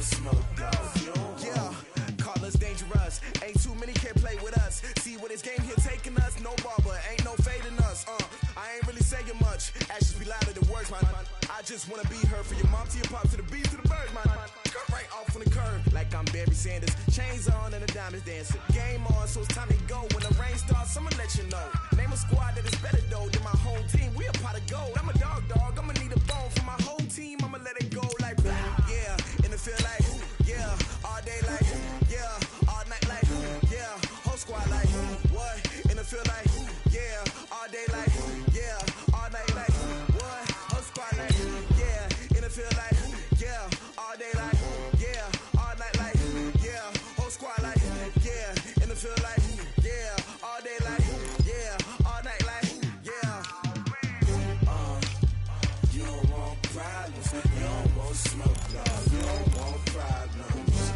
want smoke, dog. Yeah, call us dangerous. Ain't too many can play with us. See where this game here taking us. No barber, ain't no fading us. I ain't really saying much. Actions be louder than words, man. I just wanna be heard from your mom to your pop to the beat to the birds, man. Cut right off on the curb, like I'm Barry Sanders. Chains on and the diamonds dancing. Game on, so it's time to go. When the rain starts, I'ma let you know. Name a squad that is better though than my home team. We a pot of gold. I'm a dog. I'ma need a bone for my whole team. I'ma let it go like yeah. In the field like yeah. All day like yeah. All night like yeah. Whole squad like what? In the field like yeah. All day like yeah. All night like what? Whole squad like yeah. In the field like yeah. All day like yeah. All night like yeah. Whole squad like yeah. In the field like yeah. All day like yeah. All night like yeah. You don't want problems. You don't want smoke, dog. You don't want problems.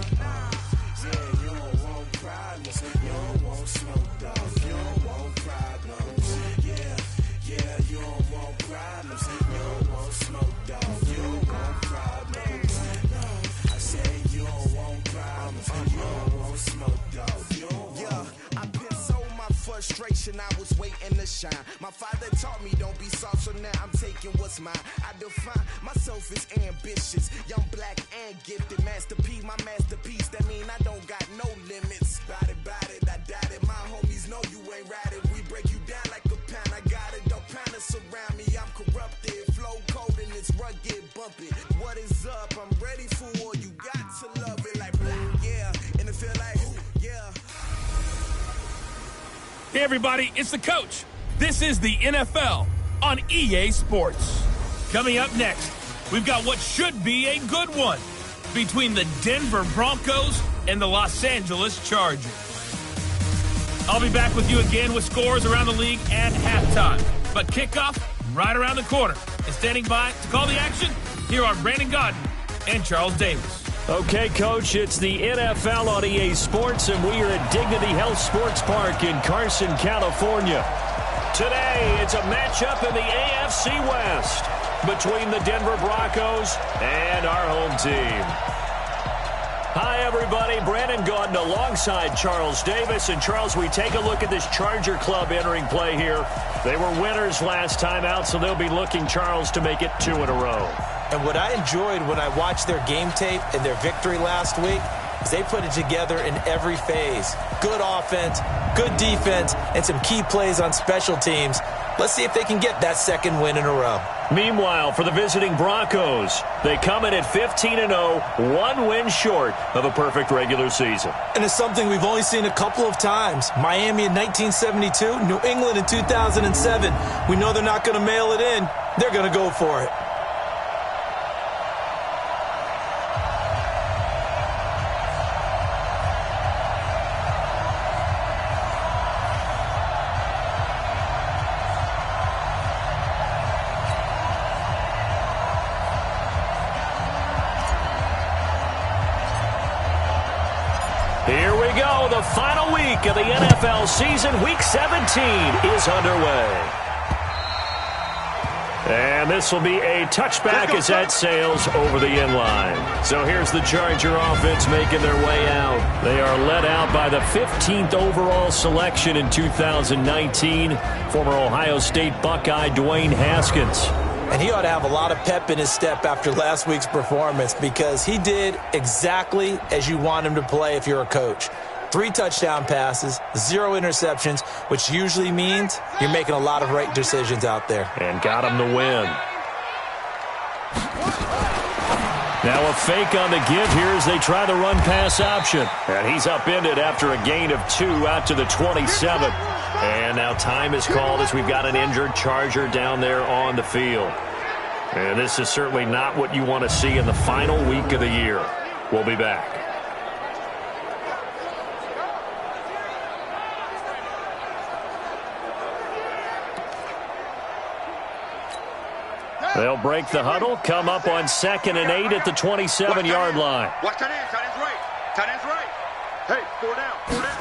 Yeah, you don't want problems. You don't want smoke, dog. You don't want problems. Yeah, you don't want problems. You don't want smoke, dog. You don't want problems. No, I said you don't want problems. You don't want smoke, dog. You don't want. Yeah, I pissed so my frustration. I was waiting to shine. My father taught me don't be soft, so now I'm taking what's mine. I define myself as ambitious, young, black, and gifted. Master P, my masterpiece. That mean I don't got no limits. Bout it, I doubt it. My homies know you ain't ratted. We break you down like a pound. I got it, don't panic surround me. I'm corrupted, flow cold and it's rugged, bumpy. What is up? I'm ready for war. You got to love it like yeah. And it feel like yeah. Hey everybody, it's the coach. This is the NFL on EA Sports. Coming up next, we've got what should be a good one between the Denver Broncos and the Los Angeles Chargers. I'll be back with you again with scores around the league at halftime. But kickoff right around the corner. And standing by to call the action, here are Brandon Godden and Charles Davis. Okay, Coach, it's the NFL on EA Sports, and we are at Dignity Health Sports Park in Carson, California. Today, it's a matchup in the AFC West between the Denver Broncos and our home team. Hi, everybody. Brandon Gaudin alongside Charles Davis. And, Charles, we take a look at this Charger club entering play here. They were winners last time out, so they'll be looking, Charles, to make it 2 in a row. And what I enjoyed when I watched their game tape and their victory last week is they put it together in every phase. Good offense, good defense, and some key plays on special teams. Let's see if they can get that second win in a row. Meanwhile, for the visiting Broncos, they come in at 15-0, 1 win short of a perfect regular season. And it's something we've only seen a couple of times. Miami in 1972, New England in 2007. We know they're not going to mail it in. They're going to go for it. The final week of the NFL season, Week 17, is underway. And this will be a touchback as that sails over the end line. So here's the Charger offense making their way out. They are led out by the 15th overall selection in 2019, former Ohio State Buckeye Dwayne Haskins. And he ought to have a lot of pep in his step after last week's performance because he did exactly as you want him to play if you're a coach. 3 touchdown passes, 0 interceptions, which usually means you're making a lot of right decisions out there. And got him the win. Now a fake on the give here as they try the run-pass option. And he's upended after a gain of 2 out to the 27. And now time is called as we've got an injured Charger down there on the field. And this is certainly not what you want to see in the final week of the year. We'll be back. They'll break the huddle, come up on 2nd and 8 at the 27-yard line. Watch tight ends, tight ends right. Tight ends right. Hey, 4 down, 4 down.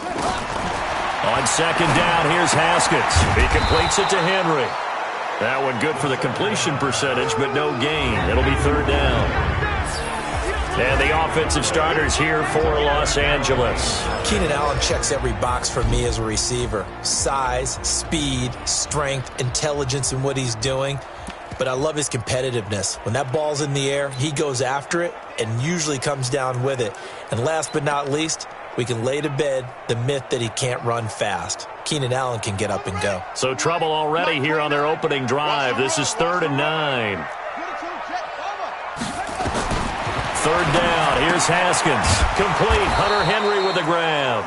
On 2nd down, here's Haskins. He completes it to Henry. That one good for the completion percentage, but no gain. It'll be 3rd down. And the offensive starters here for Los Angeles. Keenan Allen checks every box for me as a receiver. Size, speed, strength, intelligence in what he's doing. But I love his competitiveness. When that ball's in the air, he goes after it and usually comes down with it. And last but not least, we can lay to bed the myth that he can't run fast. Keenan Allen can get up and go. So trouble already here on their opening drive. This is 3rd and 9. 3rd down. Here's Haskins. Complete. Hunter Henry with a grab.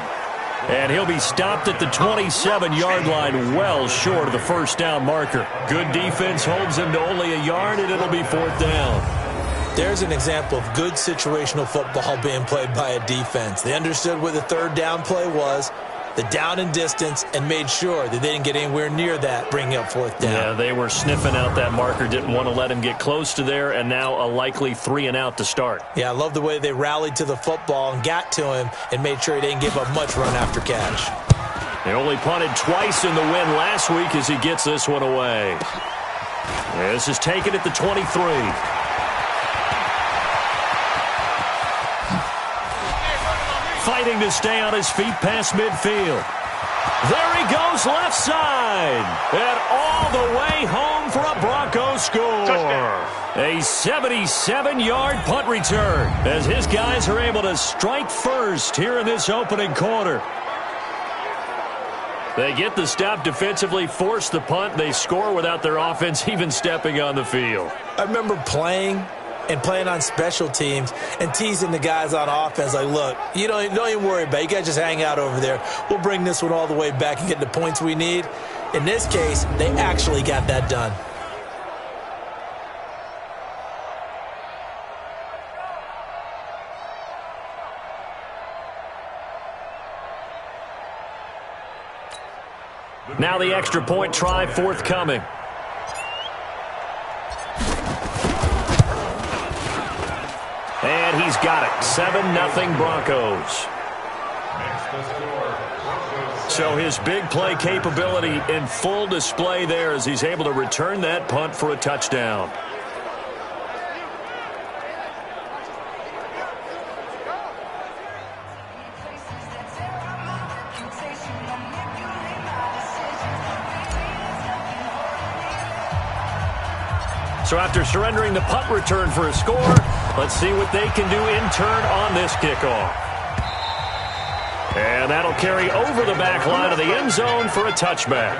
And he'll be stopped at the 27-yard line, well short of the first down marker. Good defense holds him to only a yard, and it'll be 4th down. There's an example of good situational football being played by a defense. They understood what the 3rd down play was, the down and distance, and made sure that they didn't get anywhere near that, bringing up 4th down. Yeah, they were sniffing out that marker, didn't want to let him get close to there, and now a likely 3 and out to start. Yeah, I love the way they rallied to the football and got to him and made sure he didn't give up much run after catch. They only punted twice in the win last week as he gets this one away. This is taken at the 23. Fighting to stay on his feet past midfield. There he goes left side. And all the way home for a Broncos score. Touchdown. A 77-yard punt return as his guys are able to strike first here in this opening quarter. They get the stop defensively, force the punt. They score without their offense even stepping on the field. I remember playing on special teams and teasing the guys on offense like, look, you don't even worry about it. You guys just hang out over there. We'll bring this one all the way back and get the points we need. In this case, they actually got that done. Now the extra point try forthcoming. And he's got it. 7-0 Broncos. So his big play capability in full display there as he's able to return that punt for a touchdown. So after surrendering the punt return for a score, let's see what they can do in turn on this kickoff. And that'll carry over the back line of the end zone for a touchback.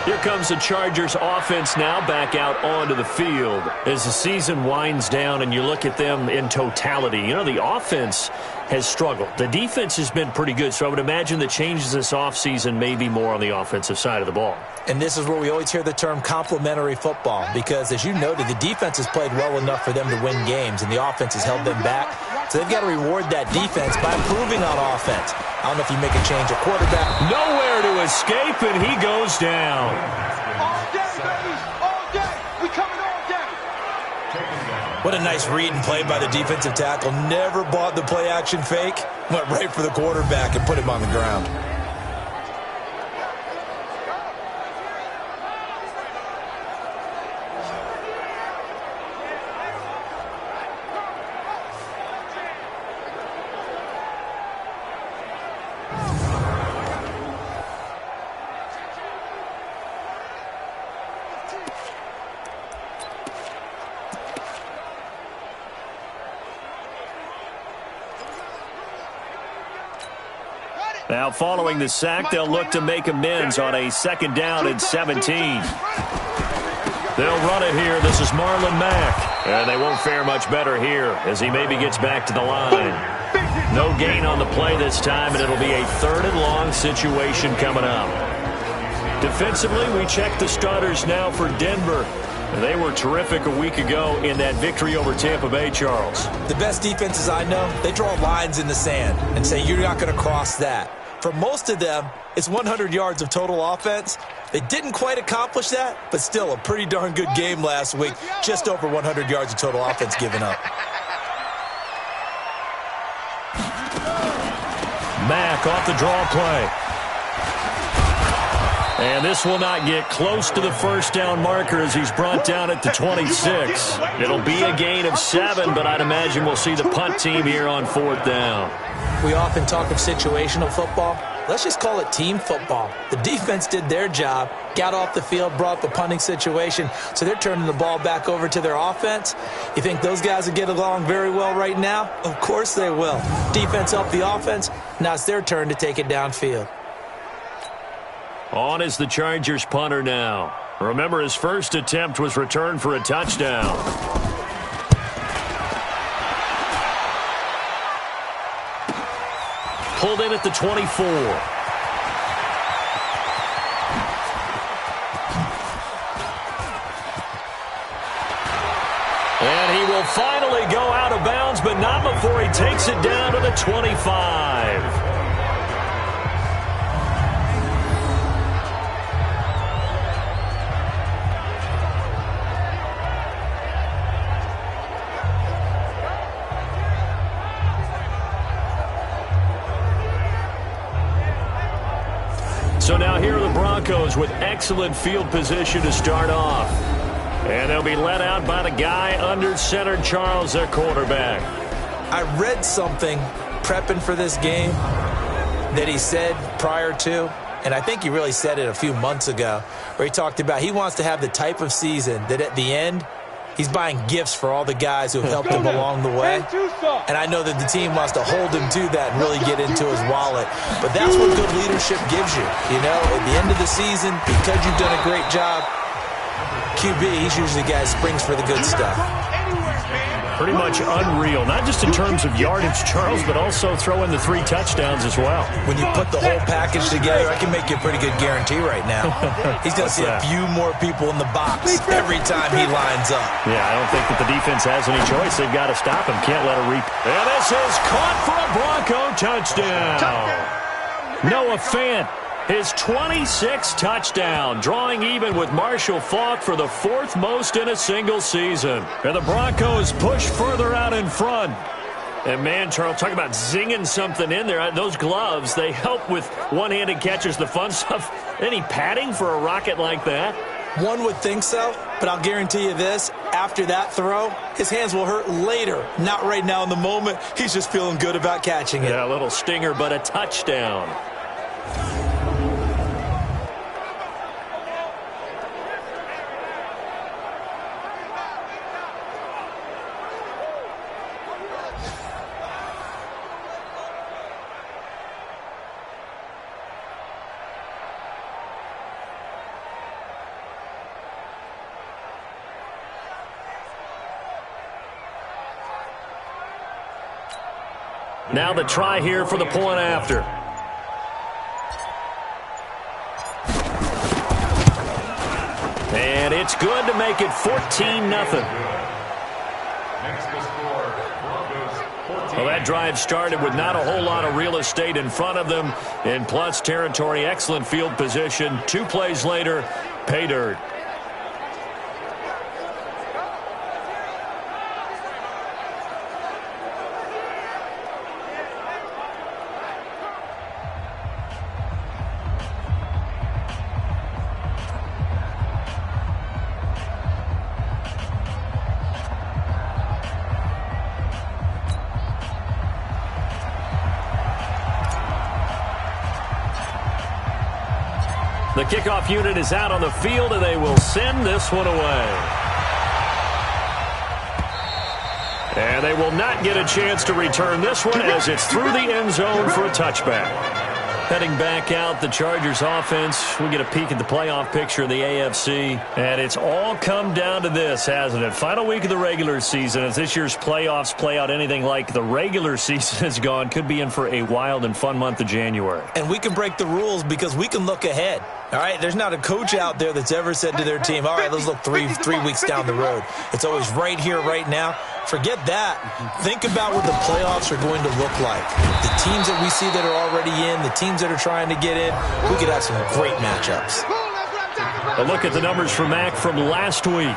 Here comes the Chargers offense now back out onto the field as the season winds down and you look at them in totality. You know, the offense has struggled. The defense has been pretty good, so I would imagine the changes this offseason may be more on the offensive side of the ball. And this is where we always hear the term complementary football because, as you noted, the defense has played well enough for them to win games, and the offense has held them back. So they've got to reward that defense by improving on offense. I don't know if you make a change at quarterback. Nowhere to escape, and he goes down. All day, baby. All day. We coming all day. What a nice read and play by the defensive tackle. Never bought the play-action fake. Went right for the quarterback and put him on the ground. Now, following the sack, they'll look to make amends on a 2nd down and 17. They'll run it here. This is Marlon Mack. And they won't fare much better here as he maybe gets back to the line. No gain on the play this time, and it'll be a 3rd and long situation coming up. Defensively, we check the starters now for Denver. They were terrific a week ago in that victory over Tampa Bay, Charles. The best defenses I know, they draw lines in the sand and say, you're not going to cross that. For most of them, it's 100 yards of total offense. They didn't quite accomplish that, but still a pretty darn good game last week. Just over 100 yards of total offense given up. Mack off the draw play. And this will not get close to the first down marker as he's brought down at the 26. It'll be a gain of 7, but I'd imagine we'll see the punt team here on 4th down. We often talk of situational football. Let's just call it team football. The defense did their job, got off the field, brought the punting situation, so they're turning the ball back over to their offense. You think those guys will get along very well right now? Of course they will. Defense helped the offense. Now it's their turn to take it downfield. On is the Chargers punter now. Remember, his first attempt was returned for a touchdown. Pulled in at the 24. And he will finally go out of bounds, but not before he takes it down to the 25. So now here are the Broncos with excellent field position to start off. And they'll be led out by the guy under center, Charles, their quarterback. I read something prepping for this game that he said prior to, and I think he really said it a few months ago, where he talked about he wants to have the type of season that at the end, he's buying gifts for all the guys who have helped him along the way. And I know that the team wants to hold him to that and really get into his wallet. But that's what good leadership gives you. You know, at the end of the season, because you've done a great job, QB, he's usually the guy who springs for the good stuff. Pretty much unreal, not just in terms of yardage, Charles, but also throw in the 3 touchdowns as well. When you put the whole package together, I can make you a pretty good guarantee right now. He's going to see a few more people in the box every time he lines up. Yeah, I don't think that the defense has any choice. They've got to stop him. Can't let him reap. And this is caught for a Bronco touchdown. Noah Fant, his 26th touchdown, drawing even with Marshall Faulk for the 4th most in a single season. And the Broncos push further out in front. And man, Charles, talk about zinging something in there. Those gloves, they help with one-handed catches, the fun stuff. Any padding for a rocket like that? One would think so, but I'll guarantee you this. After that throw, his hands will hurt later. Not right now in the moment. He's just feeling good about catching it. Yeah, a little stinger, but a touchdown. Now the try here for the point after. And it's good to make it 14-0. Well, that drive started with not a whole lot of real estate in front of them. In plus territory, excellent field position. 2 plays later, pay dirt. The kickoff unit is out on the field, and they will send this one away. And they will not get a chance to return this one as it's through the end zone for a touchback. Heading back out, the Chargers offense. We get a peek at the playoff picture of the AFC. And it's all come down to this, hasn't it? Final week of the regular season. As this year's playoffs play out anything like the regular season has gone, could be in for a wild and fun month of January. And we can break the rules because we can look ahead. All right, there's not a coach out there that's ever said to their team, all right, let's look three weeks down the road. It's always right here, right now. Forget that. Think about what the playoffs are going to look like. The teams that we see that are already in, the teams that are trying to get in, we could have some great matchups. A look at the numbers for Mack from last week.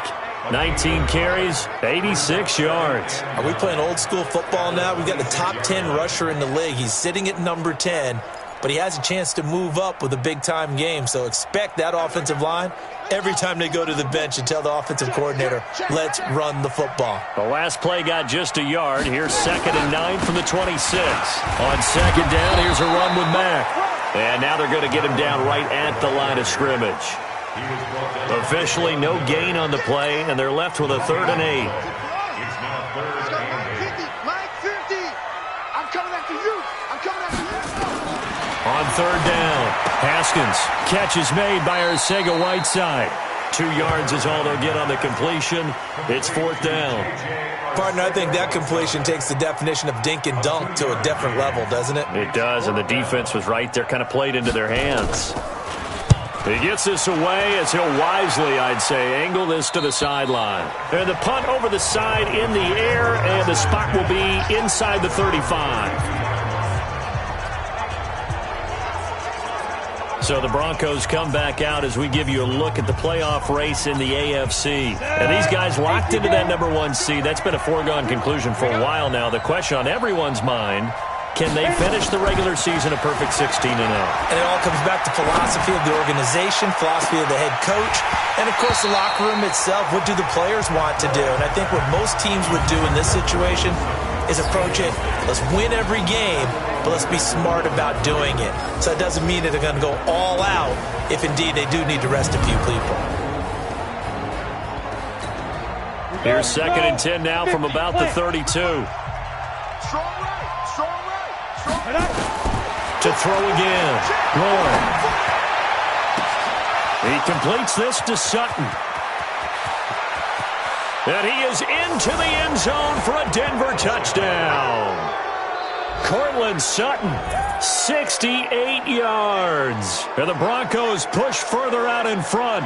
19 carries, 86 yards. Are we playing old school football now? We've got the top 10 rusher in the league. He's sitting at number 10. but he has a chance to move up with a big-time game. So expect that offensive line every time they go to the bench and tell the offensive coordinator, let's run the football. The last play got just a yard. Here's 2nd and 9 from the 26. On 2nd down, here's a run with Mack. And now they're going to get him down right at the line of scrimmage. Officially no gain on the play, and they're left with a 3rd and 8. It's now 3rd and 8. Line 50. I'm coming after you. I'm coming after you. On 3rd down, Haskins. Catch is made by Arcega-Whiteside. 2 yards is all they'll get on the completion. It's 4th down. Partner, I think that completion takes the definition of dink and dunk to a different level, doesn't it? It does, and the defense was right there, kind of played into their hands. He gets this away as he'll wisely, I'd say, angle this to the sideline. And the punt over the side in the air, and the spot will be inside the 35. So the Broncos come back out as we give you a look at the playoff race in the AFC. And these guys locked into that #1 seed. That's been a foregone conclusion for a while now. The question on everyone's mind, can they finish the regular season a perfect 16-0? And it all comes back to philosophy of the organization, philosophy of the head coach, and, of course, the locker room itself. What do the players want to do? And I think what most teams would do in this situation is approach it, let's win every game, but let's be smart about doing it. So it doesn't mean that they're going to go all out if, indeed, they do need to rest a few people. Here's 2nd and 10 now from about the 32. Strong right. Strong right. Strong right. To throw again. Roy. He completes this to Sutton. And he is into the end zone for a Denver touchdown. Cortland Sutton, 68 yards. And the Broncos push further out in front.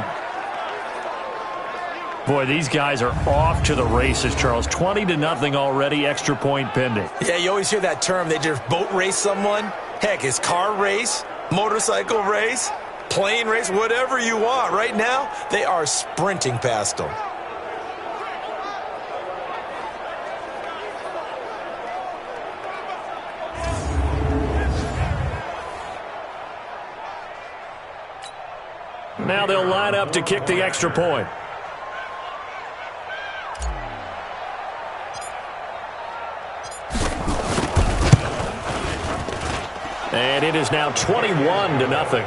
Boy, these guys are off to the races, Charles. 20-0 already, extra point pending. Yeah, you always hear that term. They just boat race someone. Heck, it's car race, motorcycle race, plane race, whatever you want. Right now, they are sprinting past them. Now they'll line up to kick the extra point. And it is now 21-0.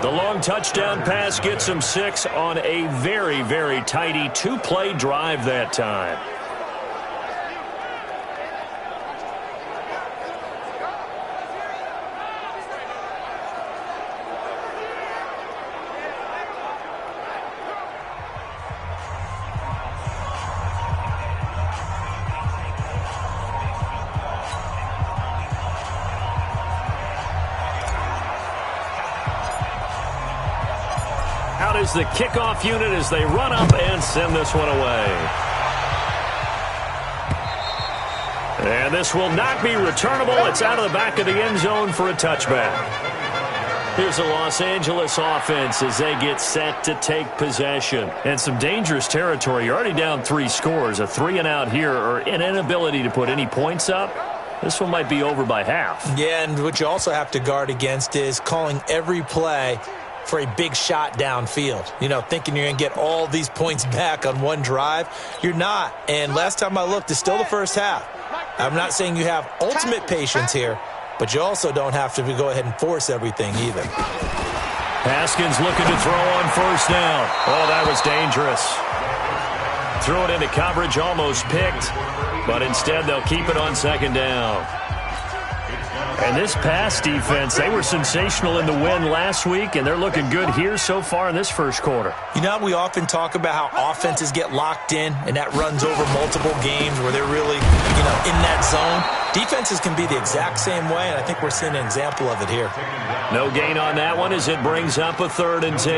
The long touchdown pass gets them 6 on a very, very tidy 2-play drive that time. Out is the kickoff unit as they run up and send this one away. And this will not be returnable. It's out of the back of the end zone for a touchback. Here's the Los Angeles offense as they get set to take possession. And some dangerous territory. You're already down 3 scores. A 3-and-out here or an inability to put any points up. This one might be over by half. Yeah, and what you also have to guard against is calling every play for a big shot downfield. You know, thinking you're going to get all these points back on one drive. You're not. And last time I looked, it's still the first half. I'm not saying you have ultimate patience here, but you also don't have to go ahead and force everything either. Haskins looking to throw on 1st down. Oh, that was dangerous. Threw it into coverage, almost picked, but instead they'll keep it on 2nd down. And this pass defense, they were sensational in the win last week, and they're looking good here so far in this first quarter. You know, we often talk about how offenses get locked in, and that runs over multiple games where they're really, in that zone. Defenses can be the exact same way, and I think we're seeing an example of it here. No gain on that one as it brings up a 3rd and 10.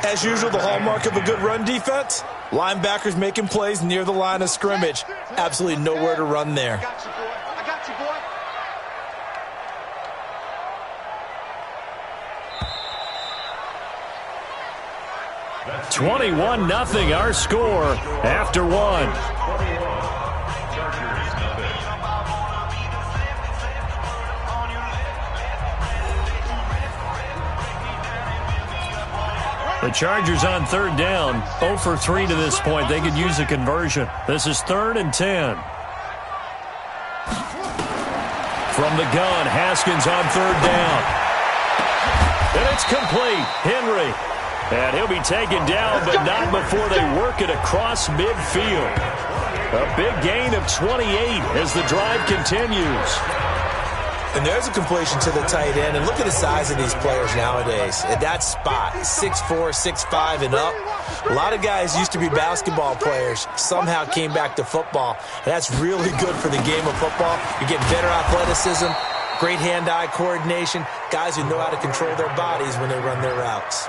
As usual, the hallmark of a good run defense, linebackers making plays near the line of scrimmage. Absolutely nowhere to run there. I got you, boy. 21-0 our score after 1. The Chargers on third down, 0 for 3 to this point. They could use a conversion. This is 3rd and 10. From the gun, Haskins on third down. And it's complete. Henry. And he'll be taken down, but not before they work it across midfield. A big gain of 28 as the drive continues. And there's a completion to the tight end. And look at the size of these players nowadays. At that spot, 6'4", 6'5", and up. A lot of guys used to be basketball players, somehow came back to football. And that's really good for the game of football. You're getting better athleticism, great hand-eye coordination, guys who know how to control their bodies when they run their routes.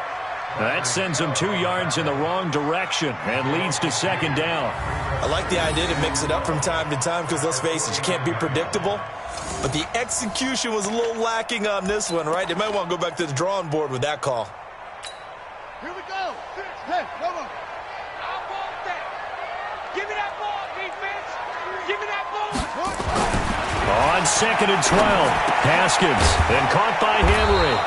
That sends them 2 yards in the wrong direction and leads to second down. I like the idea to mix it up from time to time because, let's face it, you can't be predictable. But the execution was a little lacking on this one, right? They might want to go back to the drawing board with that call. Here we go. Hey, come on. I want that. Give me that ball, defense. Give me that ball. On 2nd and 12, Haskins, and caught by Henry.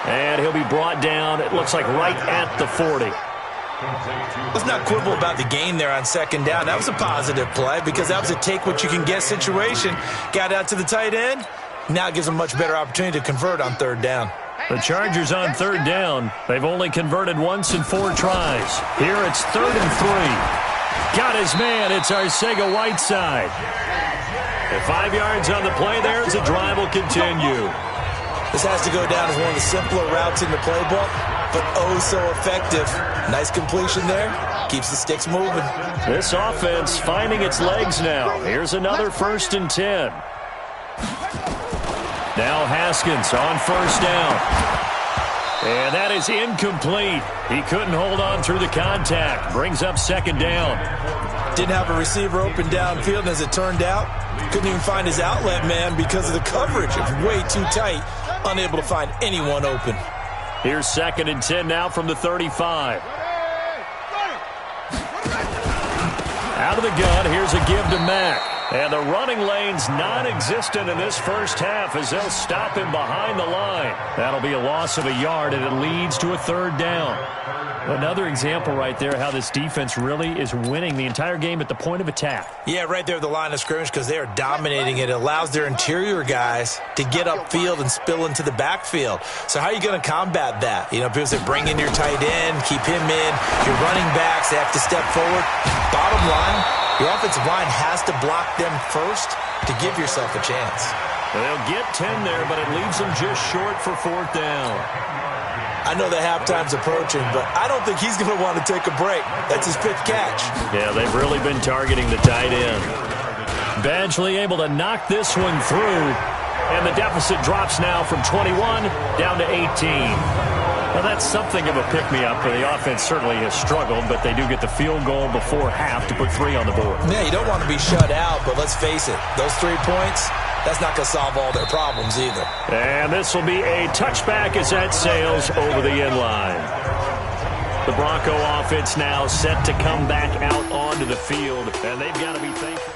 And he'll be brought down, it looks like right at the 40. Let's not quibble about the gain there on 2nd down. That was a positive play because that was a take-what-you-can-get situation. Got out to the tight end. Now it gives them a much better opportunity to convert on 3rd down. The Chargers on 3rd down. They've only converted once in 4 tries. Here it's 3rd and 3. Got his man. It's Arcega-Whiteside. And 5 yards on the play there as the drive will continue. This has to go down as one of the simpler routes in the playbook, but oh so effective. Nice completion there. Keeps the sticks moving. This offense finding its legs now. Here's another 1st and 10. Now Haskins on 1st down. And that is incomplete. He couldn't hold on through the contact. Brings up 2nd down. Didn't have a receiver open downfield, and as it turned out, couldn't even find his outlet man because of the coverage. It was way too tight. Unable to find anyone open. Here's 2nd and 10 now from the 35. Out of the gun, here's a give to Mack. And the running lane's non-existent in this first half as they'll stop him behind the line. That'll be a loss of a yard, and it leads to a 3rd down. Another example right there how this defense really is winning the entire game at the point of attack. Yeah, right there at the line of scrimmage because they are dominating it. It allows their interior guys to get upfield and spill into the backfield. So how are you going to combat that? You know, people say bring in your tight end, keep him in. Your running backs, they have to step forward. Bottom line, your offensive line has to block them first to give yourself a chance. They'll get 10 there, but it leaves them just short for 4th down. I know that halftime's approaching, but I don't think he's going to want to take a break. That's his pitch catch. Yeah, they've really been targeting the tight end. Badgley able to knock this one through, and the deficit drops now from 21 down to 18. Now, that's something of a pick-me-up. The offense certainly has struggled, but they do get the field goal before half to put 3 on the board. Yeah, you don't want to be shut out, but let's face it, those 3 points, that's not going to solve all their problems either. And this will be a touchback as that sails over the end line. The Bronco offense now set to come back out onto the field, and they've got to be thankful.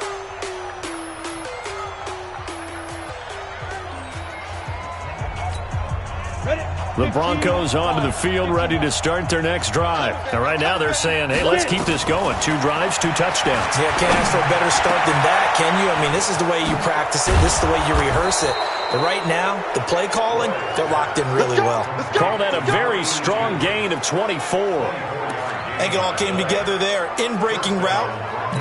The Broncos onto the field, ready to start their next drive. And right now they're saying, hey, let's keep this going. 2 drives, 2 touchdowns. Yeah, can't ask for a better start than that, can you? I mean, this is the way you practice it. This is the way you rehearse it. But right now, the play calling, they're locked in really well. Call that a very strong gain of 24. I think it all came together there. In-breaking route,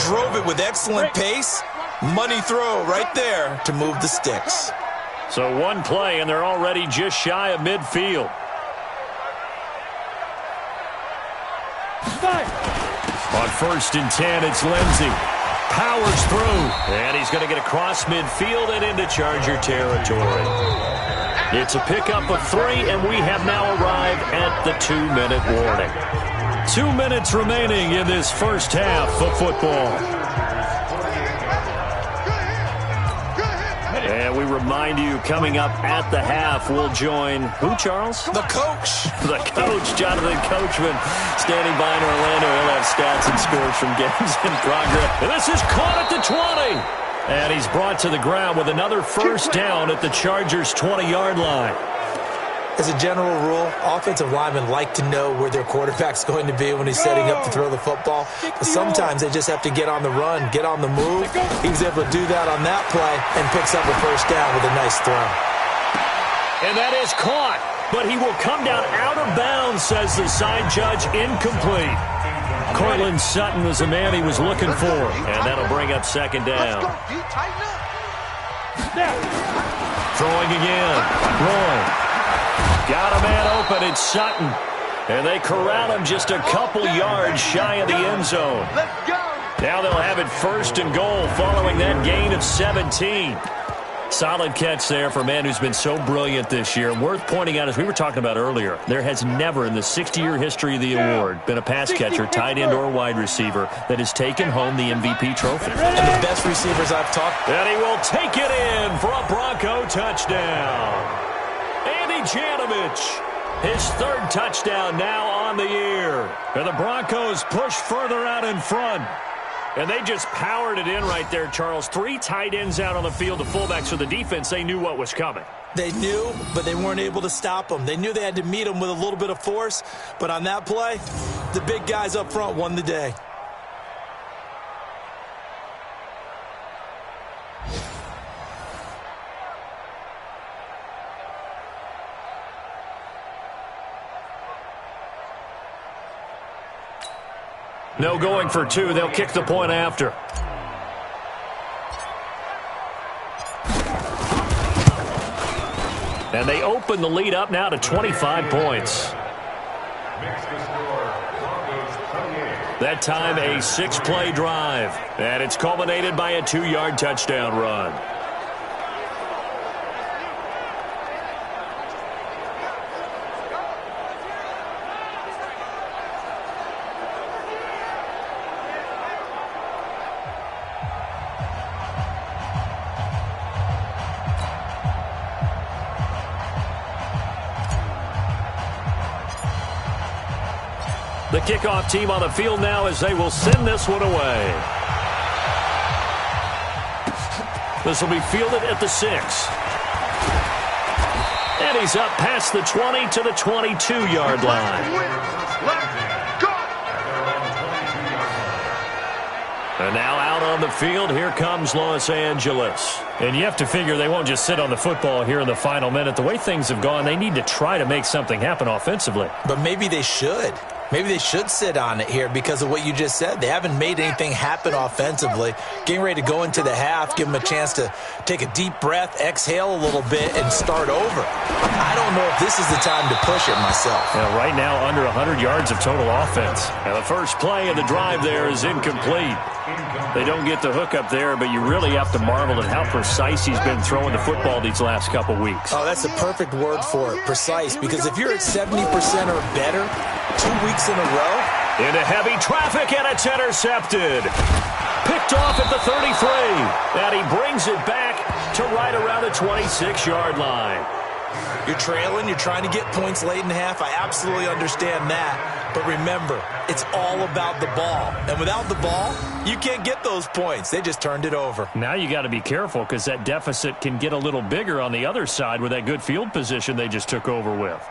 drove it with excellent pace. Money throw right there to move the sticks. So 1 play, and they're already just shy of midfield. On 1st and 10, it's Lindsey. Powers through, and he's going to get across midfield and into Charger territory. It's a pickup of 3, and we have now arrived at the 2-minute warning. 2 minutes remaining in this first half of football. And we remind you, coming up at the half, we'll join who, Charles? The coach. The coach, Jonathan Coachman, standing by in Orlando. He'll have stats and scores from games in progress. And this is caught at the 20. And he's brought to the ground with another 1st down at the Chargers' 20-yard line. As a general rule, offensive linemen like to know where their quarterback's going to be when he's setting up to throw the football. But sometimes they just have to get on the run, get on the move. He was able to do that on that play and picks up a first down with a nice throw. And that is caught, but he will come down out of bounds, says the side judge, incomplete. Cortland Sutton was the man he was looking for, and that'll bring up second down. Throwing again. Roy. Got a man open, it's Sutton. And they corral him just a couple yards shy of the end zone. Now they'll have it first and goal following that gain of 17. Solid catch there for a man who's been so brilliant this year. Worth pointing out, as we were talking about earlier, there has never in the 60-year history of the award been a pass catcher, tight end, or wide receiver that has taken home the MVP trophy. And the best receivers I've talked. And he will take it in for a Bronco touchdown. Andy Janovich, his third touchdown now on the year. And the Broncos push further out in front. And they just powered it in right there, Charles. 3 tight ends out on the field, the fullbacks for the defense. They knew what was coming. They knew, but they weren't able to stop them. They knew they had to meet them with a little bit of force. But on that play, the big guys up front won the day. No going for 2. They'll kick the point after. And they open the lead up now to 25 points. That time a 6-play drive. And it's culminated by a 2-yard touchdown run. The kickoff team on the field now as they will send this one away. This will be fielded at the 6. And he's up past the 20 to the 22-yard line. And now out on the field, here comes Los Angeles. And you have to figure they won't just sit on the football here in the final minute. The way things have gone, they need to try to make something happen offensively. But maybe they should. Maybe they should sit on it here because of what you just said. They haven't made anything happen offensively. Getting ready to go into the half, give them a chance to take a deep breath, exhale a little bit, and start over. I don't know if this is the time to push it myself. Yeah, right now, under 100 yards of total offense. And the first play of the drive there is incomplete. They don't get the hook up there, but you really have to marvel at how precise he's been throwing the football these last couple weeks. Oh, that's a perfect word for it, precise, because if you're at 70% or better 2 weeks in a row. Into heavy traffic, and it's intercepted. Picked off at the 33, and he brings it back to right around the 26-yard line. You're trailing, you're trying to get points late in half. I absolutely understand that. But remember, it's all about the ball. And without the ball, you can't get those points. They just turned it over. Now you got to be careful because that deficit can get a little bigger on the other side with that good field position they just took over with.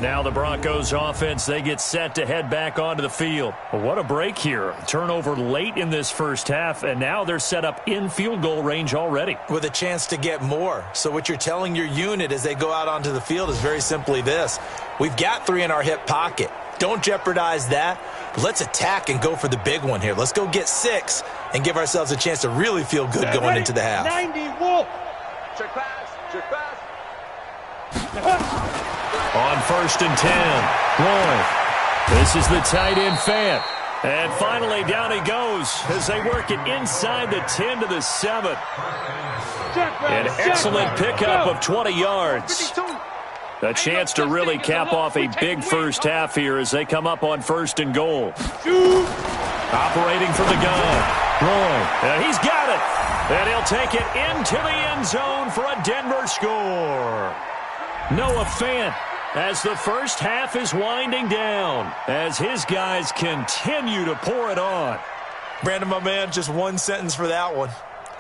Now the Broncos offense, they get set to head back onto the field. Well, what a break here. Turnover late in this first half, and now they're set up in field goal range already. With a chance to get more. So what you're telling your unit as they go out onto the field is very simply this. We've got 3 in our hip pocket. Don't jeopardize that. Let's attack and go for the big one here. Let's go get 6 and give ourselves a chance to really feel good going into the half. 90, Wolf. Check pass. Check pass. On 1st and 10, Roy. This is the tight end Fant. And finally down he goes as they work it inside the 10 to the 7. An excellent pickup of 20 yards. A chance to really cap off a big first half here as they come up on 1st and goal. Operating from the gun. Roy. And he's got it. And he'll take it into the end zone for a Denver score. Noah Fant, as the first half is winding down, as his guys continue to pour it on. Brandon, my man, just one sentence for that one.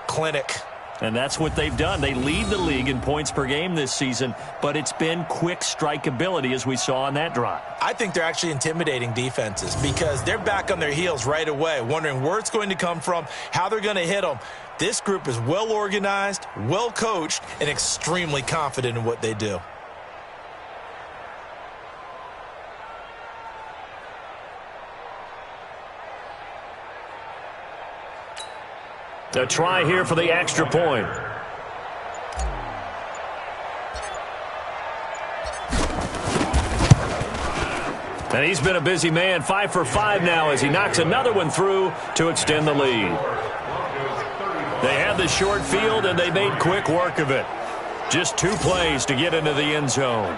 clinic. And that's what they've done. They lead the league in points per game this season, but it's been quick strike ability as we saw on that drive. I think they're actually intimidating defenses because they're back on their heels right away, wondering where it's going to come from, how they're going to hit them. This group is well organized, well coached, and extremely confident in what they do. A try here for the extra point. And he's been a busy man, 5 for 5 now as he knocks another one through to extend the lead. They had the short field, and they made quick work of it. Just 2 plays to get into the end zone.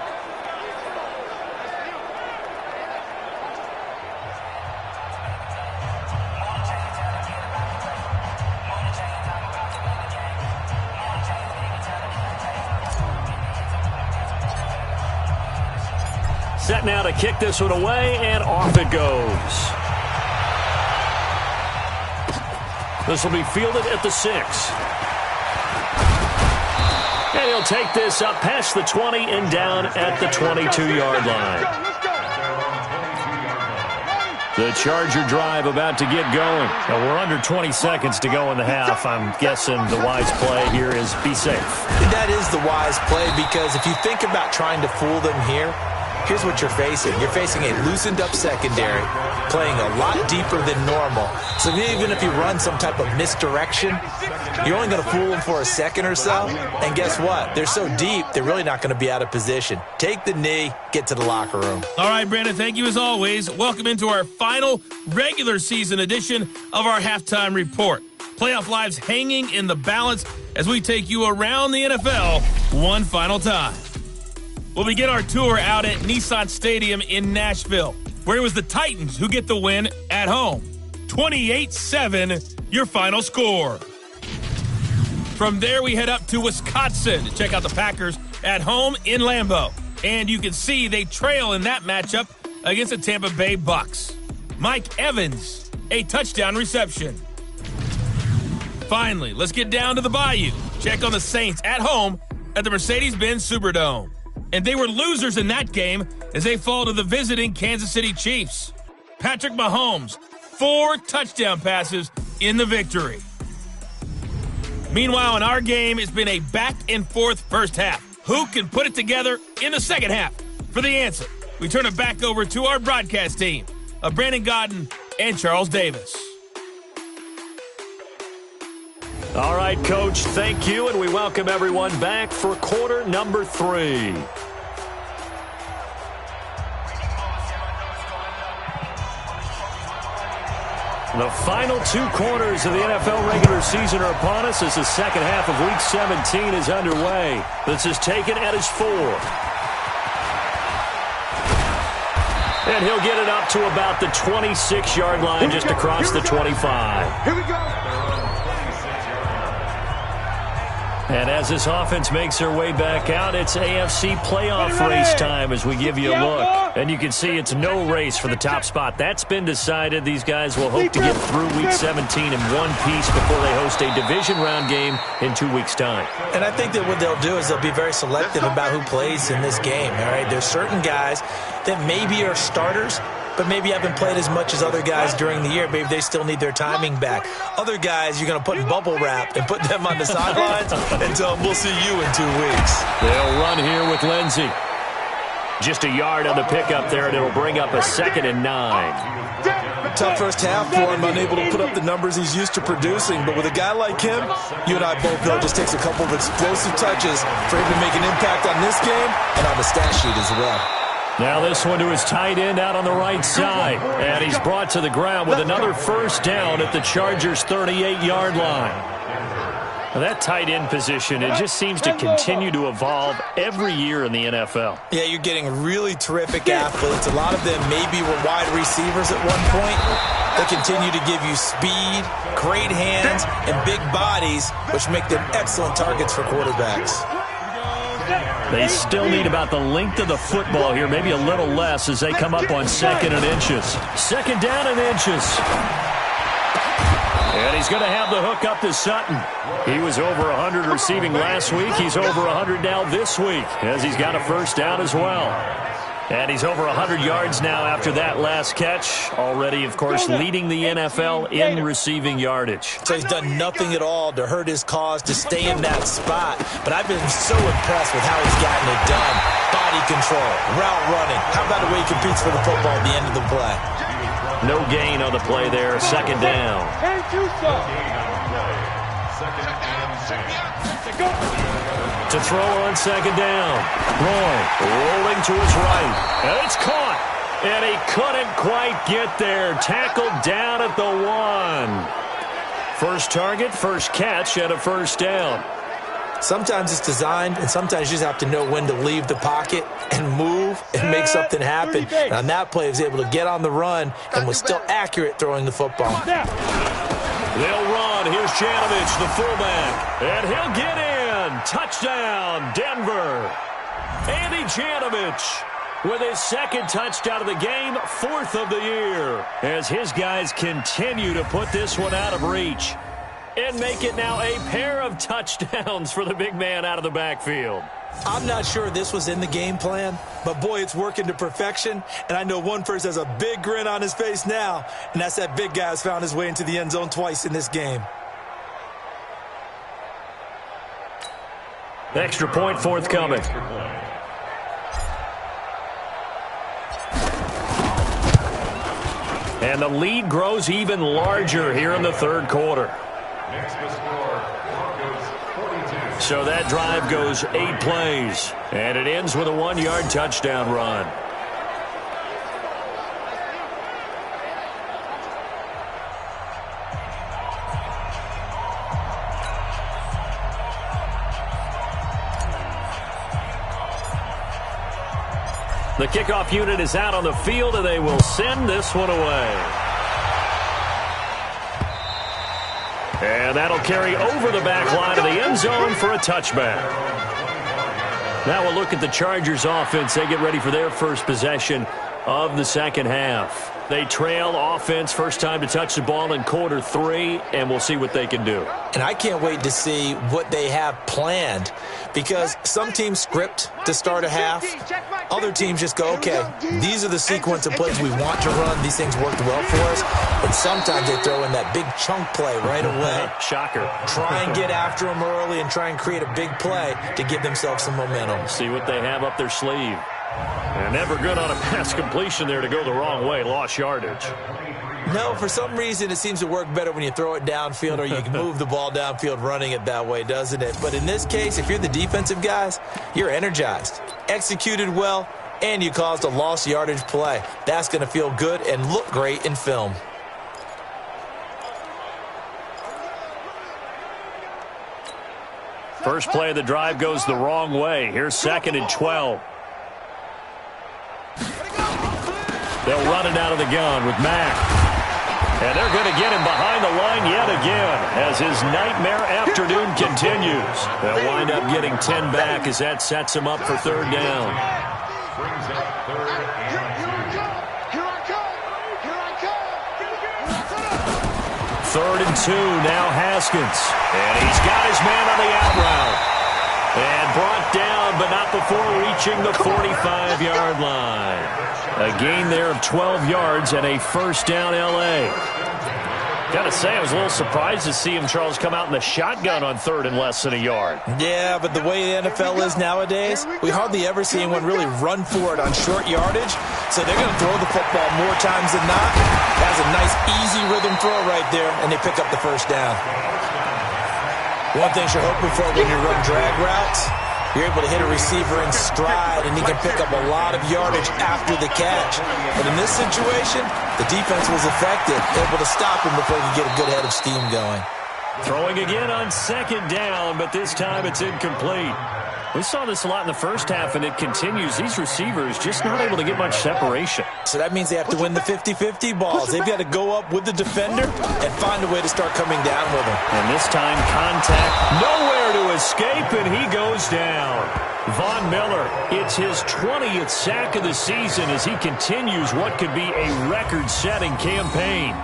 Set now to kick this one away, and off it goes. This will be fielded at the 6. And he'll take this up past the 20 and down at the 22-yard line. The Charger drive about to get going. Now we're under 20 seconds to go in the half. I'm guessing the wise play here is be safe. That is the wise play because if you think about trying to fool them here, here's what you're facing. You're facing a loosened-up secondary, playing a lot deeper than normal. So even if you run some type of misdirection, you're only going to fool them for a second or so. And guess what? They're so deep, they're really not going to be out of position. Take the knee, get to the locker room. All right, Brandon, thank you as always. Welcome into our final regular season edition of our Halftime Report. Playoff lives hanging in the balance as we take you around the NFL one final time. We'll begin our tour out at Nissan Stadium in Nashville, where it was the Titans who get the win at home. 28-7, your final score. From there, we head up to Wisconsin to check out the Packers at home in Lambeau. And you can see they trail in that matchup against the Tampa Bay Bucks. Mike Evans, a touchdown reception. Finally, let's get down to the Bayou. Check on the Saints at home at the Mercedes-Benz Superdome. And they were losers in that game as they fall to the visiting Kansas City Chiefs. Patrick Mahomes, 4 touchdown passes in the victory. Meanwhile, in our game, it's been a back-and-forth first half. Who can put it together in the second half? For the answer, we turn it back over to our broadcast team of Brandon Godden and Charles Davis. All right, Coach, thank you, and we welcome everyone back for quarter number 3. The final 2 quarters of the NFL regular season are upon us as the second half of Week 17 is underway. This is taken at his 4. And he'll get it up to about the 26-yard line just across the 25. Here we go. And as this offense makes their way back out, it's AFC playoff race time as we give you a look. And you can see it's no race for the top spot. That's been decided. These guys will hope to get through Week 17 in one piece before they host a division round game in 2 weeks' time. And I think that what they'll do is they'll be very selective about who plays in this game. All right, there's certain guys that maybe are starters, but maybe haven't played as much as other guys during the year. Maybe they still need their timing back. Other guys you're going to put in bubble wrap and put them on the sidelines and tell them we'll see you in 2 weeks. They'll run here with Lindsey. Just a yard on the pickup there, and it'll bring up a 2nd and 9. Tough first half for him, unable to put up the numbers he's used to producing. But with a guy like him, you and I both know it just takes a couple of explosive touches for him to make an impact on this game and on the stat sheet as well. Now this one to his tight end out on the right side. And he's brought to the ground with another first down at the Chargers' 38-yard line. Now that tight end position, it just seems to continue to evolve every year in the NFL. Yeah, you're getting really terrific athletes. A lot of them maybe were wide receivers at one point. They continue to give you speed, great hands, and big bodies, which make them excellent targets for quarterbacks. They still need about the length of the football here, maybe a little less as they come up on 2nd and inches. 2nd down and inches. And he's going to have the hook up to Sutton. He was over 100 receiving last week. He's over 100 now this week, as he's got a first down as well. And he's over 100 yards now after that last catch. Already, of course, leading the NFL in receiving yardage. So he's done nothing at all to hurt his cause, to stay in that spot. But I've been so impressed with how he's gotten it done. Body control, route running. How about the way he competes for the football at the end of the play? No gain on the play there. Second down. To throw on second down. Roy rolling to his right. And it's caught. And he couldn't quite get there. Tackled down at the 1. First target, first catch, and a first down. Sometimes it's designed, and sometimes you just have to know when to leave the pocket and move and make something happen. And on that play, he was able to get on the run and was still accurate throwing the football. They'll run. Here's Janovich, the fullback. And he'll get in. Touchdown, Denver. Andy Janovich with his second touchdown of the game, 4th of the year, as his guys continue to put this one out of reach and make it now a pair of touchdowns for the big man out of the backfield. I'm not sure this was in the game plan, but boy, it's working to perfection. And I know one person has a big grin on his face now, and that's that big guy who's found his way into the end zone twice in this game. Extra point forthcoming. And the lead grows even larger here in the third quarter. So that drive goes 8 plays, and it ends with a 1-yard touchdown run. The kickoff unit is out on the field, and they will send this one away. And that'll carry over the back line of the end zone for a touchback. Now we'll look at the Chargers offense. They get ready for their first possession of the second half. They trail offense, first time to touch the ball in quarter 3, and we'll see what they can do. And I can't wait to see what they have planned, because some teams script to start a half. Other teams just go, okay, these are the sequence of plays we want to run. These things worked well for us. But sometimes they throw in that big chunk play right away. Shocker. Try and get after them early and try and create a big play to give themselves some momentum. See what they have up their sleeve. And never good on a pass completion there to go the wrong way. Lost yardage. No, for some reason it seems to work better when you throw it downfield or you can move the ball downfield running it that way, doesn't it? But in this case, if you're the defensive guys, you're energized, executed well, and you caused a lost yardage play. That's going to feel good and look great in film. First play of the drive goes the wrong way. Here's 2nd and 12. They'll run it out of the gun with Mack. And they're going to get him behind the line yet again as his nightmare afternoon continues. They'll wind up getting 10 back as that sets him up for third down. Third and 2, now Haskins. And he's got his man on the out route. And brought down, but not before reaching the 45-yard line. A gain there of 12 yards and a first down L.A. Got to say, I was a little surprised to see him, Charles, come out in the shotgun on third and less than a yard. Yeah, but the way the NFL is nowadays, we hardly ever see anyone really run for it on short yardage. So they're going to throw the football more times than not. That's a nice, easy rhythm throw right there, and they pick up the first down. One thing you're hoping for when you run drag routes, you're able to hit a receiver in stride, and he can pick up a lot of yardage after the catch. But in this situation, the defense was effective, able to stop him before he could get a good head of steam going. Throwing again on second down, but this time it's incomplete. We saw this a lot in the first half, and it continues. These receivers just not able to get much separation. So that means they have to win the 50-50 balls. They've got to go up with the defender and find a way to start coming down with him. And this time, contact nowhere to escape, and he goes down. Von Miller, it's his 20th sack of the season as he continues what could be a record-setting campaign.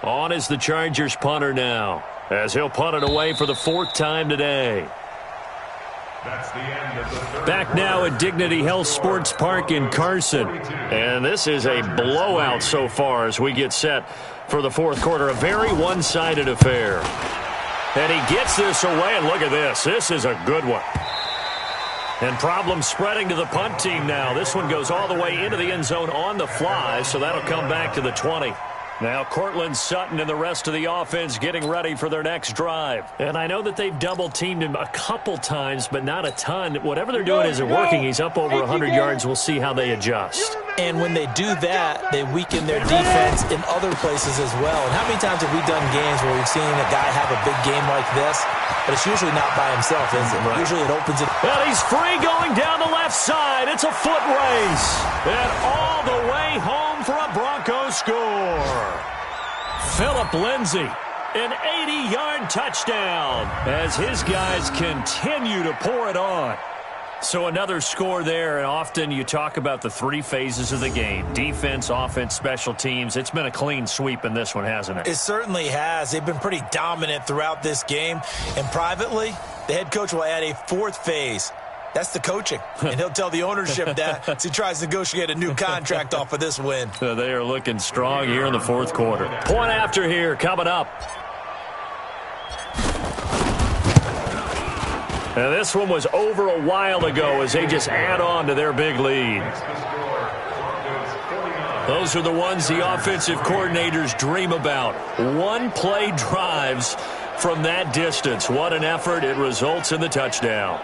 On is the Chargers punter now, as he'll punt it away for the 4th time today. That's the end of the third. Back now at Dignity Health Sports Park in Carson. And this is a blowout so far as we get set for the 4th quarter. A very one-sided affair. And he gets this away, and look at this. This is a good one. And problems spreading to the punt team now. This one goes all the way into the end zone on the fly, so that'll come back to the 20. Now Cortland Sutton and the rest of the offense getting ready for their next drive. And I know that they've double-teamed him a couple times, but not a ton. Whatever they're doing isn't working. He's up over 100 yards. We'll see how they adjust. And when they do that, they weaken their defense in other places as well. And how many times have we done games where we've seen a guy have a big game like this? But it's usually not by himself, is it? Right. Usually it opens it. Well, he's free going down the left side. It's a foot race. And all the way home for a Broncos score. Phillip Lindsay, an 80-yard touchdown as his guys continue to pour it on. So another score there, and often you talk about the 3 phases of the game. Defense, offense, special teams. It's been a clean sweep in this one, hasn't it? It certainly has. They've been pretty dominant throughout this game. And privately, the head coach will add a 4th phase. That's the coaching. And he'll tell the ownership that as he tries to negotiate a new contract off of this win. They are looking strong here in the 4th quarter. Point after here coming up. And this one was over a while ago as they just add on to their big lead. Those are the ones the offensive coordinators dream about. One-play drives from that distance. What an effort. It results in the touchdown.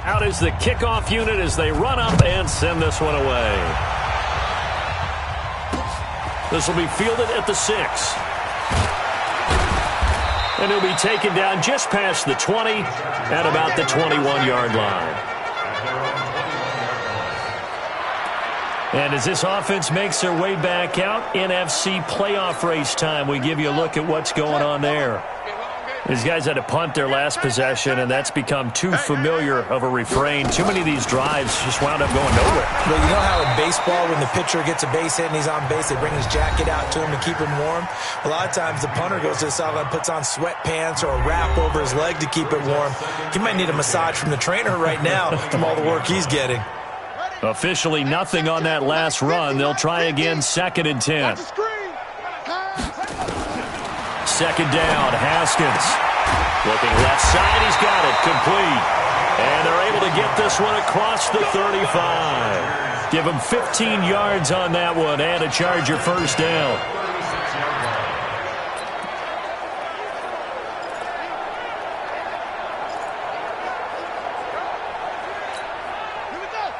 Out is the kickoff unit as they run up and send this one away. This will be fielded at the 6. And he'll be taken down just past the 20 at about the 21-yard line. And as this offense makes their way back out, NFC playoff race time, we give you a look at what's going on there. These guys had to punt their last possession, and that's become too familiar of a refrain. Too many of these drives just wound up going nowhere. Well, you know how in baseball, when the pitcher gets a base hit and he's on base, they bring his jacket out to him to keep him warm? A lot of times the punter goes to the sideline, puts on sweatpants or a wrap over his leg to keep it warm. He might need a massage from the trainer right now from all the work he's getting. Officially nothing on that last run. They'll try again, 2nd and 10. Second down, Haskins. Looking left side, he's got it, complete. And they're able to get this one across the 35. Give him 15 yards on that one and a Charger first down.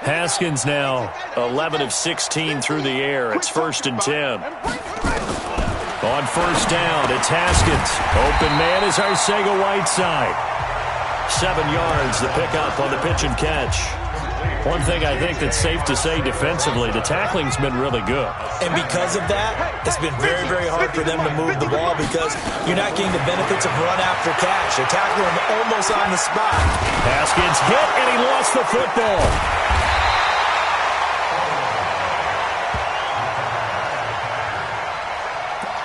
Haskins now 11 of 16 through the air. It's 1st and 10. On first down, it's Haskins. Open man is Arcega-Whiteside. 7 yards, the pickup on the pitch and catch. One thing I think that's safe to say defensively, the tackling's been really good. And because of that, it's been very, very hard for them to move the ball because you're not getting the benefits of run after catch. They tackle him almost on the spot. Haskins hit, and he lost the football.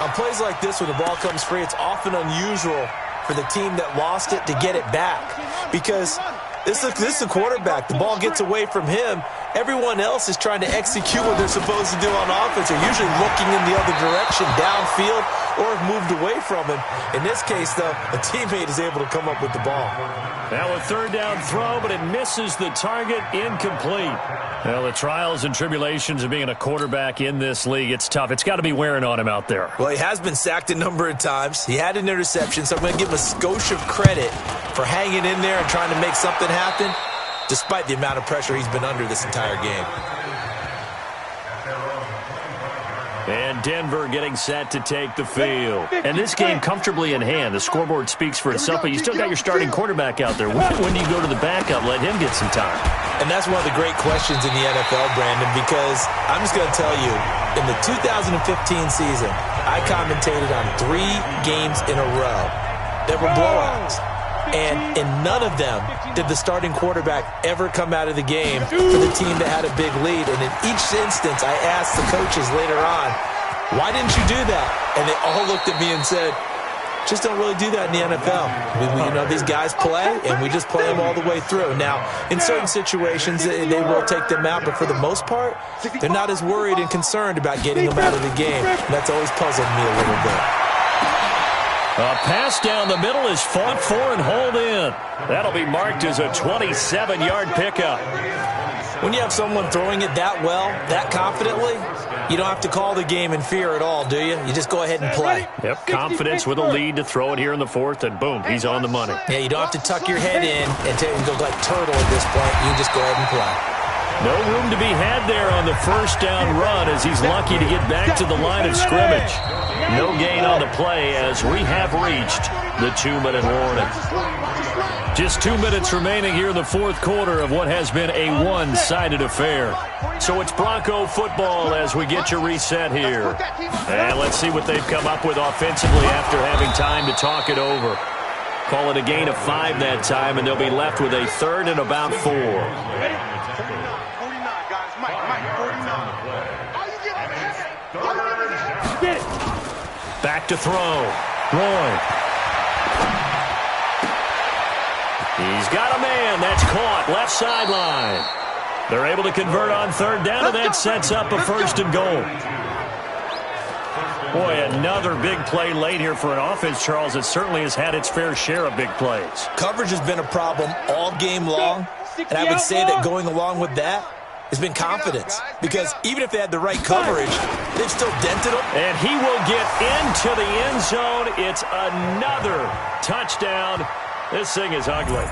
On plays like this where the ball comes free, it's often unusual for the team that lost it to get it back because this is a quarterback. The ball gets away from him. Everyone else is trying to execute what they're supposed to do on offense. They're usually looking in the other direction, downfield, or have moved away from him. In this case, though, a teammate is able to come up with the ball. Now a 3rd down throw, but it misses the target, incomplete. Well, the trials and tribulations of being a quarterback in this league, it's tough. It's got to be wearing on him out there. Well, he has been sacked a number of times. He had an interception, so I'm going to give him a skosh of credit for hanging in there and trying to make something happen, despite the amount of pressure he's been under this entire game. And Denver getting set to take the field. And this game comfortably in hand. The scoreboard speaks for itself, but you still got your starting quarterback out there. When do you go to the backup, let him get some time? And that's one of the great questions in the NFL, Brandon, because I'm just going to tell you, in the 2015 season, I commentated on 3 games in a row that were blowouts. And in none of them did the starting quarterback ever come out of the game for the team that had a big lead. And in each instance, I asked the coaches later on, why didn't you do that? And they all looked at me and said, just don't really do that in the NFL. These guys play, and we just play them all the way through. Now, in certain situations, they will take them out, but for the most part, they're not as worried and concerned about getting them out of the game. And that's always puzzled me a little bit. A pass down the middle is fought for and hauled in. That'll be marked as a 27-yard pickup. When you have someone throwing it that well, that confidently, you don't have to call the game in fear at all, do you? You just go ahead and play. Yep, confidence with a lead to throw it here in the 4th, and boom, he's on the money. Yeah, you don't have to tuck your head in and go like turtle at this point. You just go ahead and play. No room to be had there on the first down run as he's lucky to get back to the line of scrimmage. No gain on the play as we have reached the 2-minute warning. Just 2 minutes remaining here in the 4th quarter of what has been a one-sided affair. So it's Bronco football as we get you reset here. And let's see what they've come up with offensively after having time to talk it over. Call it a gain of 5 that time, and they'll be left with a 3rd and about 4. Back to throw. Roy. He's got a man. That's caught. Left sideline. They're able to convert on 3rd down, and that sets up a 1st and goal. Boy, another big play late here for an offense, Charles, that certainly has had its fair share of big plays. Coverage has been a problem all game long, and I would say that going along with that has been confidence, because even if they had the right coverage, they've still dented them. And he will get into the end zone. It's another touchdown. This thing is ugly.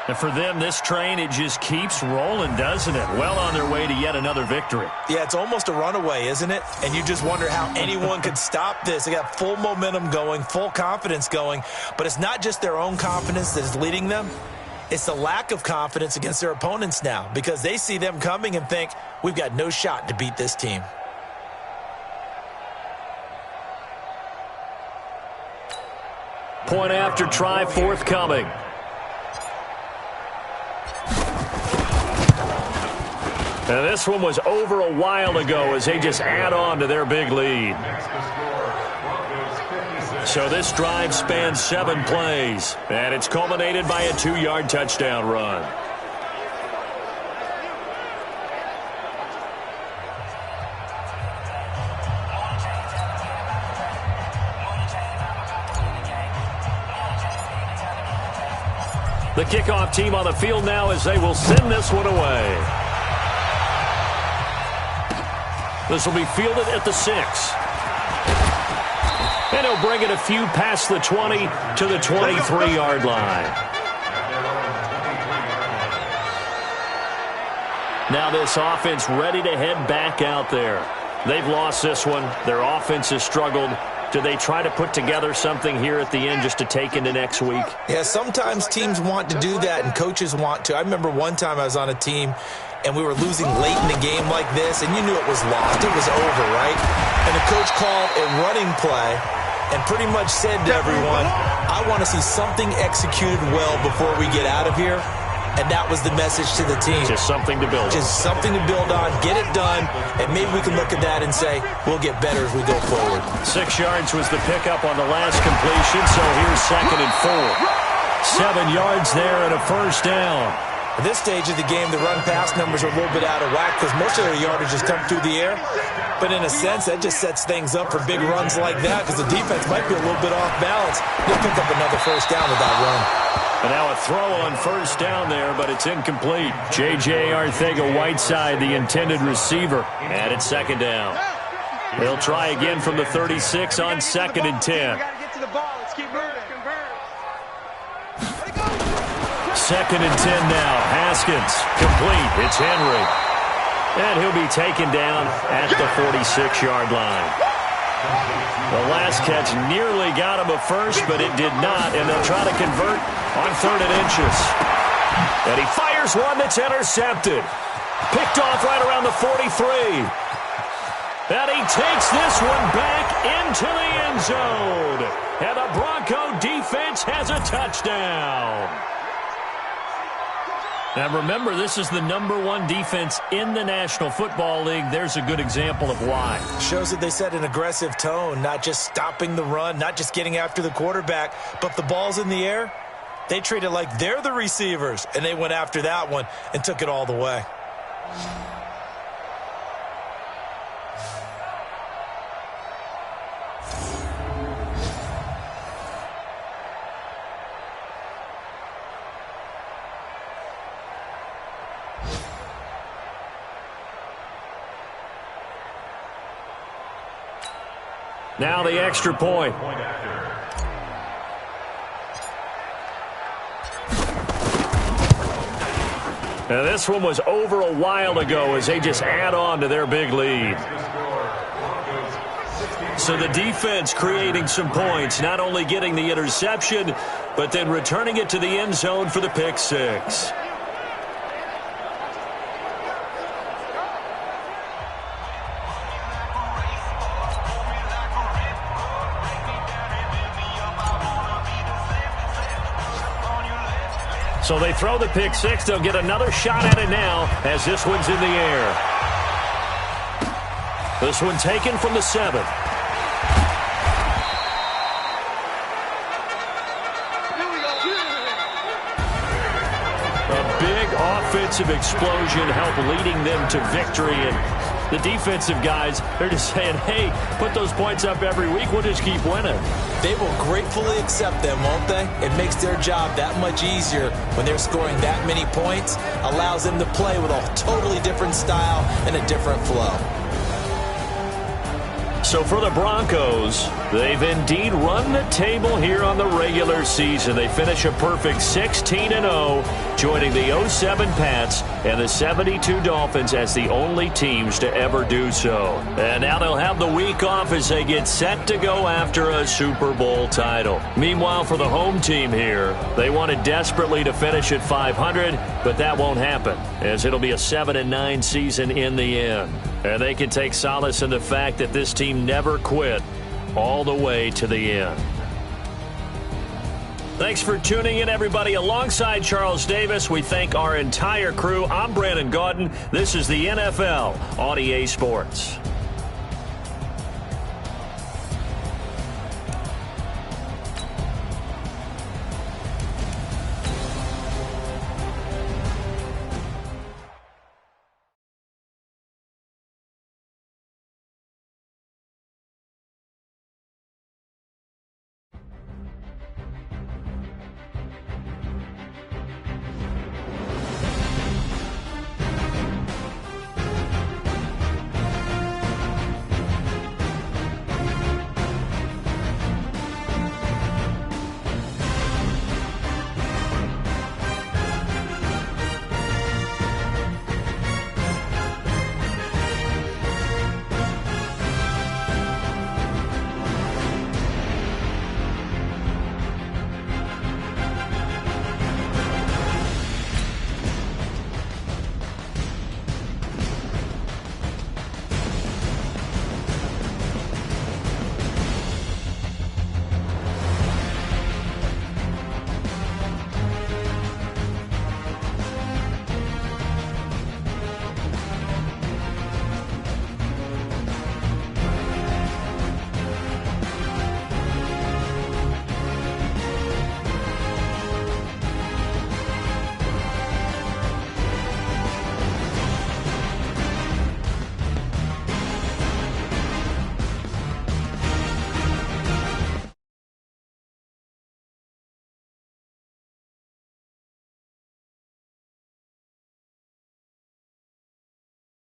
And for them, this train, it just keeps rolling, doesn't it? Well on their way to yet another victory. Yeah, it's almost a runaway, isn't it? And you just wonder how anyone could stop this. They got full momentum going, full confidence going. But it's not just their own confidence that is leading them. It's the lack of confidence against their opponents now, because they see them coming and think, we've got no shot to beat this team. Point after try forthcoming. And this one was over a while ago as they just add on to their big lead. So this drive spans 7 plays, and it's culminated by a 2-yard touchdown run. The kickoff team on the field now as they will send this one away. This will be fielded at the 6. And he'll bring it a few past the 20 to the 23-yard line. Now this offense ready to head back out there. They've lost this one. Their offense has struggled. Do they try to put together something here at the end just to take into next week? Yeah, sometimes teams want to do that and coaches want to. I remember one time I was on a team and we were losing late in the game like this, and you knew it was lost. It was over, right? And the coach called a running play and pretty much said to everyone, I want to see something executed well before we get out of here. And that was the message to the team. Just something to build on. Just something to build on, get it done, and maybe we can look at that and say, we'll get better as we go forward. 6 yards was the pickup on the last completion, so here's 2nd and 4. 7 yards there and a 1st down. At this stage of the game, the run-pass numbers are a little bit out of whack because most of their yardage has come through the air. But in a sense, that just sets things up for big runs like that because the defense might be a little bit off balance. They'll pick up another 1st down with that run. And now a throw on 1st down there, but it's incomplete. J.J. Arcega-Whiteside, the intended receiver, and it's 2nd down. They'll try again from the 36 on 2nd and 10. 2nd and 10 now. Haskins complete. It's Henry. And he'll be taken down at the 46-yard line. The last catch nearly got him a first, but it did not, and they'll try to convert on 3rd and inches. And he fires one that's intercepted. Picked off right around the 43. And he takes this one back into the end zone. And the Bronco defense has a touchdown. Now remember, this is the #1 defense in the National Football League. There's a good example of why. Shows that they set an aggressive tone, not just stopping the run, not just getting after the quarterback, but if the ball's in the air, they treat it like they're the receivers, and they went after that one and took it all the way. Now the extra point. Now this one was over a while ago as they just add on to their big lead. So the defense creating some points, not only getting the interception, but then returning it to the end zone for the pick six. So they throw the pick six. They'll get another shot at it now as this one's in the air. This one taken from the 7. A big offensive explosion helped leading them to victory. And the defensive guys, they're just saying, hey, put those points up every week. We'll just keep winning. They will gratefully accept them, won't they? It makes their job that much easier when they're scoring that many points. Allows them to play with a totally different style and a different flow. So for the Broncos, they've indeed run the table here on the regular season. They finish a perfect 16-0, joining the 07 Pats and the 72 Dolphins as the only teams to ever do so. And now they'll have the week off as they get set to go after a Super Bowl title. Meanwhile, for the home team here, they wanted desperately to finish at 500, but that won't happen, as it'll be a 7-9 season in the end. And they can take solace in the fact that this team never quit all the way to the end. Thanks for tuning in, everybody. Alongside Charles Davis, we thank our entire crew. I'm Brandon Gaudin. This is the NFL on EA Sports.